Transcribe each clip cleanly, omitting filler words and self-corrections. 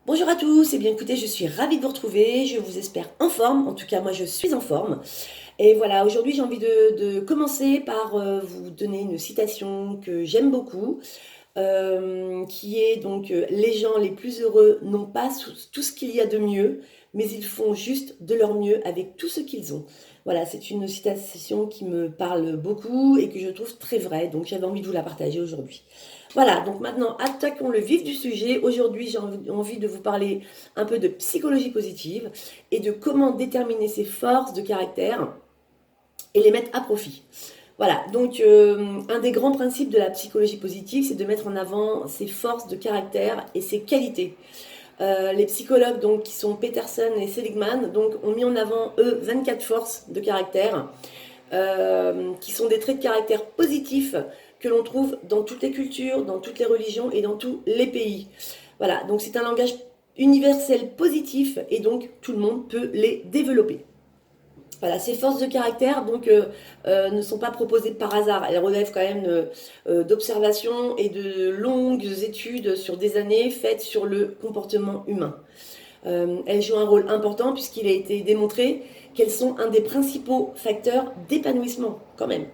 Bonjour à tous, et bien écoutez, je suis ravie de vous retrouver, je vous espère en forme, en tout cas moi je suis en forme. Et voilà, aujourd'hui j'ai envie de commencer par vous donner une citation que j'aime beaucoup, qui est donc les gens les plus heureux n'ont pas tout ce qu'il y a de mieux, mais ils font juste de leur mieux avec tout ce qu'ils ont. Voilà, c'est une citation qui me parle beaucoup et que je trouve très vraie, donc j'avais envie de vous la partager aujourd'hui. Voilà, donc maintenant attaquons le vif du sujet. Aujourd'hui, j'ai envie de vous parler un peu de psychologie positive et de comment déterminer ses forces de caractère et les mettre à profit. Voilà, donc un des grands principes de la psychologie positive, c'est de mettre en avant ses forces de caractère et ses qualités. Les psychologues donc, qui sont Peterson et Seligman donc, ont mis en avant, eux, 24 forces de caractère, qui sont des traits de caractère positifs que l'on trouve dans toutes les cultures, dans toutes les religions et dans tous les pays. Voilà, donc c'est un langage universel positif et donc tout le monde peut les développer. Voilà, ces forces de caractère donc ne sont pas proposées par hasard. Elles relèvent quand même d'observations et de longues études sur des années faites sur le comportement humain. Elles jouent un rôle important puisqu'il a été démontré qu'elles sont un des principaux facteurs d'épanouissement quand même.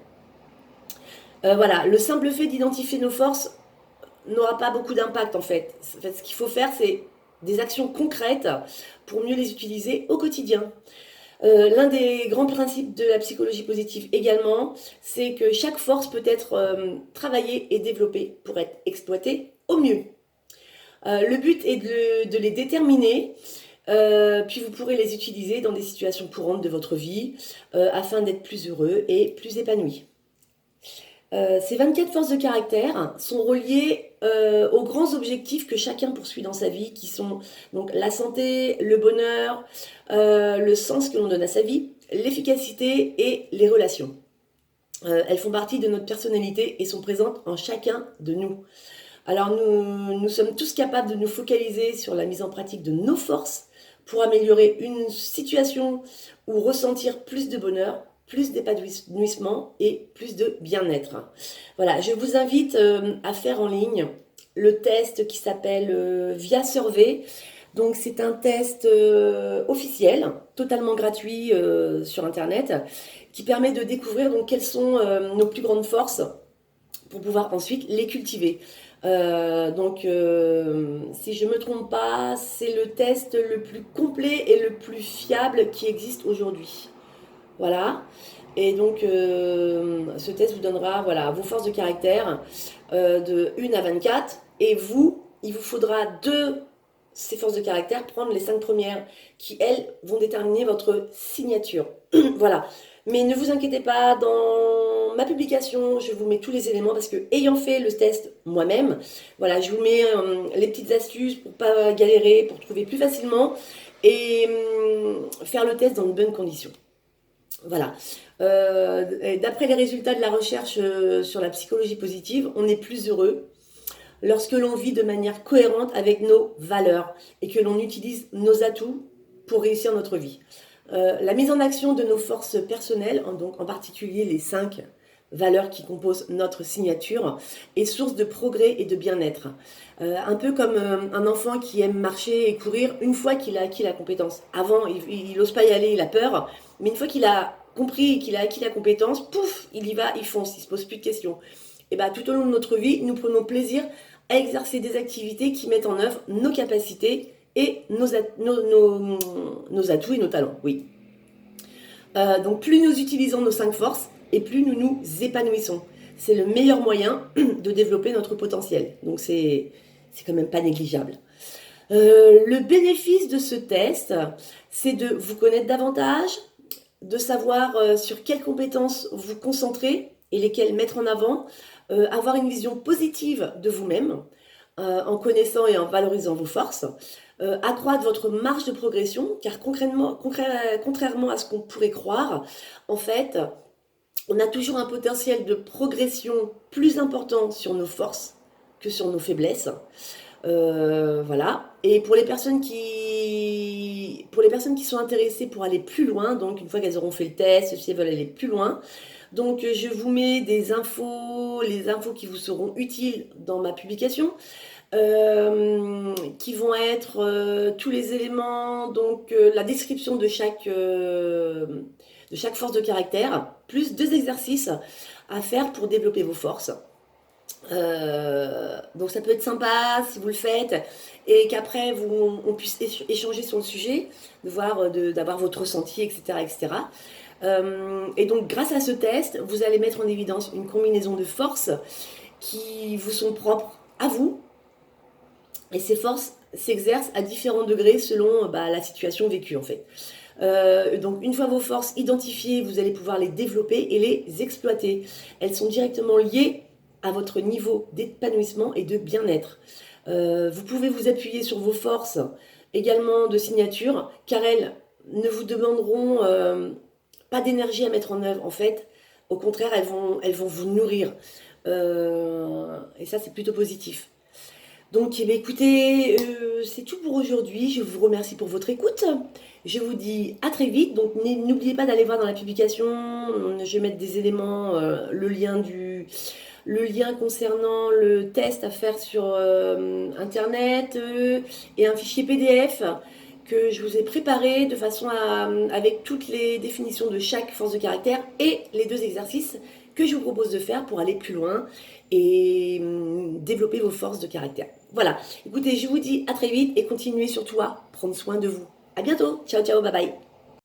Voilà, le simple fait d'identifier nos forces n'aura pas beaucoup d'impact en fait. En fait, ce qu'il faut faire, c'est des actions concrètes pour mieux les utiliser au quotidien. L'un des grands principes de la psychologie positive également, c'est que chaque force peut être travaillée et développée pour être exploitée au mieux. Le but est de les déterminer, puis vous pourrez les utiliser dans des situations courantes de votre vie afin d'être plus heureux et plus épanoui. Ces 24 forces de caractère sont reliées aux grands objectifs que chacun poursuit dans sa vie, qui sont donc la santé, le bonheur, le sens que l'on donne à sa vie, l'efficacité et les relations. Elles font partie de notre personnalité et sont présentes en chacun de nous. Alors nous sommes tous capables de nous focaliser sur la mise en pratique de nos forces pour améliorer une situation ou ressentir plus de bonheur, plus d'épanouissement et plus de bien-être. Voilà, je vous invite à faire en ligne le test qui s'appelle Via Survey. Donc c'est un test officiel, totalement gratuit sur Internet, qui permet de découvrir donc quelles sont nos plus grandes forces pour pouvoir ensuite les cultiver. Si je ne me trompe pas, c'est le test le plus complet et le plus fiable qui existe aujourd'hui. Voilà. Et donc, ce test vous donnera voilà, vos forces de caractère de 1 à 24. Et vous, il vous faudra de ces forces de caractère prendre les 5 premières qui, elles, vont déterminer votre signature. Voilà. Mais ne vous inquiétez pas, dans ma publication, je vous mets tous les éléments parce que, ayant fait le test moi-même, voilà, je vous mets les petites astuces pour pas galérer, pour trouver plus facilement et faire le test dans de bonnes conditions. Voilà. D'après les résultats de la recherche sur la psychologie positive, on est plus heureux lorsque l'on vit de manière cohérente avec nos valeurs et que l'on utilise nos atouts pour réussir notre vie. La mise en action de nos forces personnelles, donc en particulier les 5 valeurs qui composent notre signature, est source de progrès et de bien-être. Un peu comme un enfant qui aime marcher et courir une fois qu'il a acquis la compétence. Avant, il n'ose pas y aller, il a peur, mais une fois qu'il a compris et qu'il a acquis la compétence, pouf, il y va, il fonce, il ne se pose plus de questions. Et bien tout au long de notre vie, nous prenons plaisir à exercer des activités qui mettent en œuvre nos capacités et nos atouts et nos talents. Oui. Donc plus nous utilisons nos 5 forces et plus nous nous épanouissons. C'est le meilleur moyen de développer notre potentiel. Donc c'est quand même pas négligeable. Le bénéfice de ce test, c'est de vous connaître davantage, de savoir sur quelles compétences vous concentrer et lesquelles mettre en avant, avoir une vision positive de vous-même en connaissant et en valorisant vos forces, accroître votre marge de progression, car contrairement à ce qu'on pourrait croire, en fait, on a toujours un potentiel de progression plus important sur nos forces que sur nos faiblesses. Voilà. Et pour les personnes qui sont intéressées pour aller plus loin, donc une fois qu'elles auront fait le test, si elles veulent aller plus loin, donc je vous mets des infos, les infos qui vous seront utiles dans ma publication. qui vont être tous les éléments, donc la description de chaque force de caractère, plus 2 exercices à faire pour développer vos forces. Donc ça peut être sympa si vous le faites et qu'après on puisse échanger sur le sujet, de voir, d'avoir votre ressenti, etc. etc. Et donc grâce à ce test, vous allez mettre en évidence une combinaison de forces qui vous sont propres à vous, et ces forces s'exercent à différents degrés selon la situation vécue en fait. Donc une fois vos forces identifiées, vous allez pouvoir les développer et les exploiter. Elles sont directement liées à votre niveau d'épanouissement et de bien-être. Vous pouvez vous appuyer sur vos forces également de signature, car elles ne vous demanderont pas d'énergie à mettre en œuvre en fait. Au contraire, elles vont vous nourrir. Et ça, c'est plutôt positif. Donc, eh bien, écoutez, c'est tout pour aujourd'hui. Je vous remercie pour votre écoute. Je vous dis à très vite. Donc, n'oubliez pas d'aller voir dans la publication. Je vais mettre des éléments, le lien concernant le test à faire sur Internet et un fichier PDF que je vous ai préparé de façon avec toutes les définitions de chaque force de caractère et les 2 exercices que je vous propose de faire pour aller plus loin et développer vos forces de caractère. Voilà, écoutez, je vous dis à très vite et continuez surtout à prendre soin de vous. À bientôt, ciao ciao, bye bye.